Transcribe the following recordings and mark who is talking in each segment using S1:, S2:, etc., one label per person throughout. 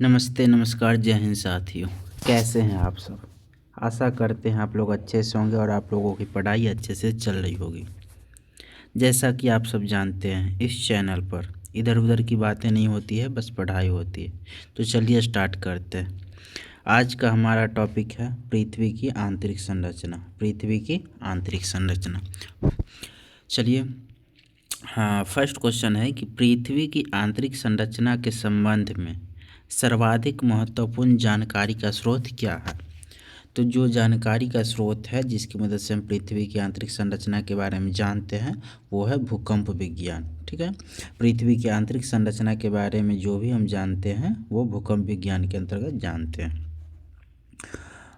S1: नमस्ते, नमस्कार, जय हिंद साथियों। कैसे हैं आप सब? आशा करते हैं आप लोग अच्छे से होंगे और आप लोगों की पढ़ाई अच्छे से चल रही होगी। जैसा कि आप सब जानते हैं, इस चैनल पर इधर उधर की बातें नहीं होती है, बस पढ़ाई होती है। तो चलिए स्टार्ट करते हैं। आज का हमारा टॉपिक है पृथ्वी की आंतरिक संरचना। पृथ्वी की आंतरिक संरचना। चलिए, हाँ, फर्स्ट क्वेश्चन है कि पृथ्वी की आंतरिक संरचना के संबंध में सर्वाधिक महत्वपूर्ण जानकारी का स्रोत क्या है? तो जो जानकारी का स्रोत है जिसकी मदद से हम पृथ्वी की आंतरिक संरचना के बारे में जानते हैं वो है भूकंप विज्ञान। ठीक है, पृथ्वी की आंतरिक संरचना के बारे में जो भी हम जानते हैं वो भूकंप विज्ञान के अंतर्गत जानते हैं।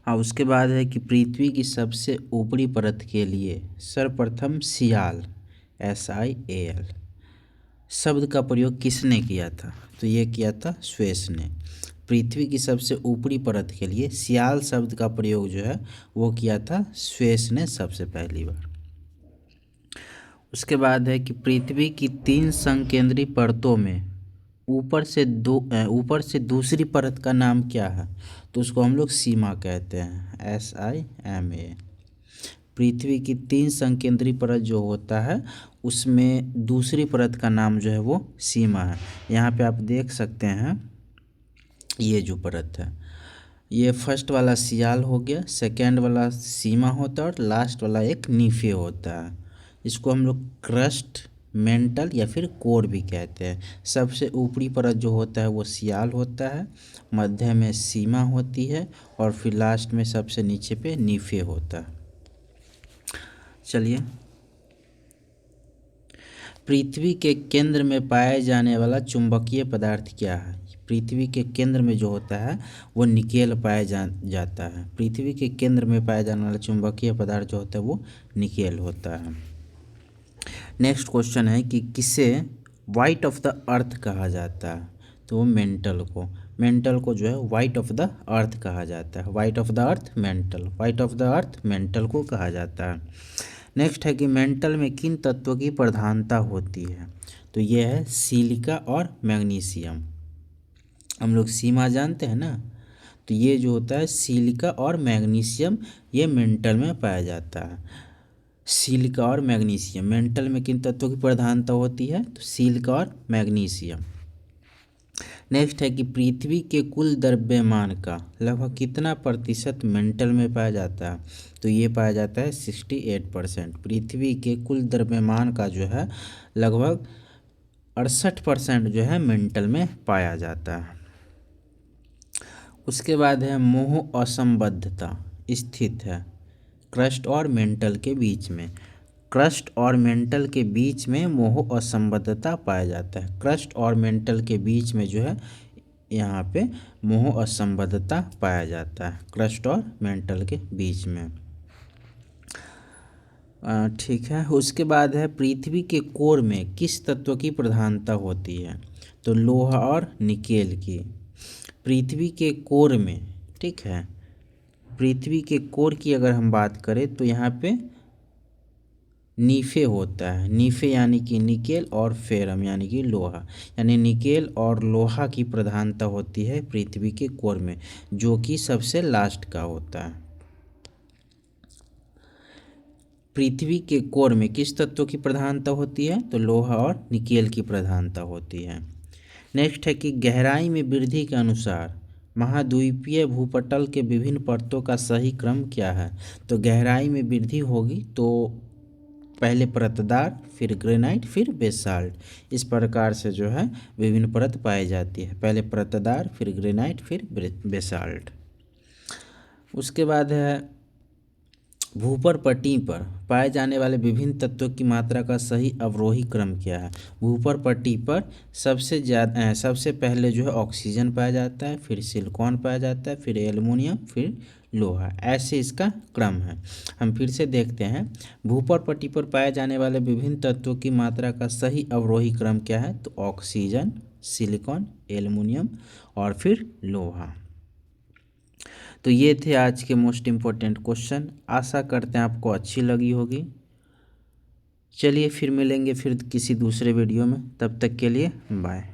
S1: हाँ, उसके बाद है कि पृथ्वी की सबसे ऊपरी परत के लिए सर्वप्रथम सियाल SIAL शब्द का प्रयोग किसने किया था? तो ये किया था स्वेस ने। पृथ्वी की सबसे ऊपरी परत के लिए सियाल शब्द का प्रयोग जो है वो किया था स्वेस ने सबसे पहली बार। उसके बाद है कि पृथ्वी की 3 संकेंद्री परतों में ऊपर से दूसरी परत का नाम क्या है? तो उसको हम लोग सीमा कहते हैं, SIMA। पृथ्वी की 3 संकेंद्री परत जो होता है उसमें दूसरी परत का नाम जो है वो सीमा है। यहाँ पे आप देख सकते हैं ये जो परत है ये फर्स्ट वाला सियाल हो गया, सेकेंड वाला सीमा होता है और लास्ट वाला एक नीफे होता है। इसको हम लोग क्रस्ट, मेंटल या फिर कोर भी कहते हैं। सबसे ऊपरी परत जो होता है वो सियाल होता है, मध्य में सीमा होती है और फिर लास्ट में सबसे नीचे पे नीफे होता है। चलिए, पृथ्वी के केंद्र में पाए जाने वाला चुंबकीय पदार्थ क्या है? पृथ्वी के केंद्र में जो होता है वो निकेल पाया जाता है। पृथ्वी के केंद्र में पाया जाने वाला चुंबकीय पदार्थ जो होता है वो निकेल होता है। नेक्स्ट क्वेश्चन है कि किसे वाइट ऑफ द अर्थ कहा जाता है? तो वो मेंटल को जो है वाइट ऑफ द अर्थ कहा जाता है। White of the earth mental, white of the earth mental को कहा जाता है। नेक्स्ट है कि मेंटल में किन तत्वों की प्रधानता होती है? तो ये है सिलिका और मैग्नीशियम। हम लोग सीमा जानते हैं ना, तो ये जो होता है सिलिका और मैग्नीशियम ये मेंटल में पाया जाता है। सिलिका और मैग्नीशियम, मेंटल में किन तत्वों की प्रधानता होती है? तो सिलिका और मैग्नीशियम। नेक्स्ट है कि पृथ्वी के कुल द्रव्यमान का लगभग कितना प्रतिशत मेंटल में पाया जाता है? तो ये पाया जाता है 68%। पृथ्वी के कुल द्रव्यमान का जो है लगभग 68% जो है मेंटल में पाया जाता है। उसके बाद है मोह असंबद्धता स्थित है क्रस्ट और मेंटल के बीच में। क्रस्ट और मेंटल के बीच में मोह असंबद्धता पाया जाता है। क्रस्ट और मेंटल के बीच में जो है यहाँ पे मोह असंबद्धता पाया जाता है, क्रस्ट और मेंटल के बीच में। ठीक है, उसके बाद है पृथ्वी के कोर में किस तत्व की प्रधानता होती है? तो लोहा और निकेल की। पृथ्वी के कोर में, ठीक है, पृथ्वी के कोर की अगर हम बात करें तो यहाँ पे नीफे होता है। नीफे यानी कि निकेल और फेरम यानी कि लोहा, यानी निकेल और लोहा की प्रधानता होती है पृथ्वी के कोर में, जो कि सबसे लास्ट का होता है। पृथ्वी के कोर में किस तत्व की प्रधानता होती है? तो लोहा और निकेल की प्रधानता होती है। नेक्स्ट है कि गहराई में वृद्धि के अनुसार महाद्वीपीय भूपटल के विभिन्न परतों का सही क्रम क्या है? तो गहराई में वृद्धि होगी तो पहले परतदार, फिर ग्रेनाइट, फिर बेसाल्ट। इस प्रकार से जो है विभिन्न परत पाई जाती है। पहले परतदार, फिर ग्रेनाइट, फिर बेसाल्ट। उसके बाद है भूपर पट्टी पर पाए जाने वाले विभिन्न तत्वों की मात्रा का सही अवरोही क्रम क्या है? भूपर पट्टी पर सबसे पहले जो है ऑक्सीजन पाया जाता है, फिर सिलिकॉन पाया जाता है, फिर एल्युमिनियम, फिर लोहा। ऐसे इसका क्रम है। हम फिर से देखते हैं, भूपर पट्टी पर पाए जाने वाले विभिन्न तत्वों की मात्रा का सही अवरोही क्रम क्या है? तो ऑक्सीजन, सिलिकॉन, एल्युमिनियम और फिर लोहा। तो ये थे आज के मोस्ट इम्पोर्टेंट क्वेश्चन। आशा करते हैं आपको अच्छी लगी होगी। चलिए फिर मिलेंगे फिर किसी दूसरे वीडियो में, तब तक के लिए बाय।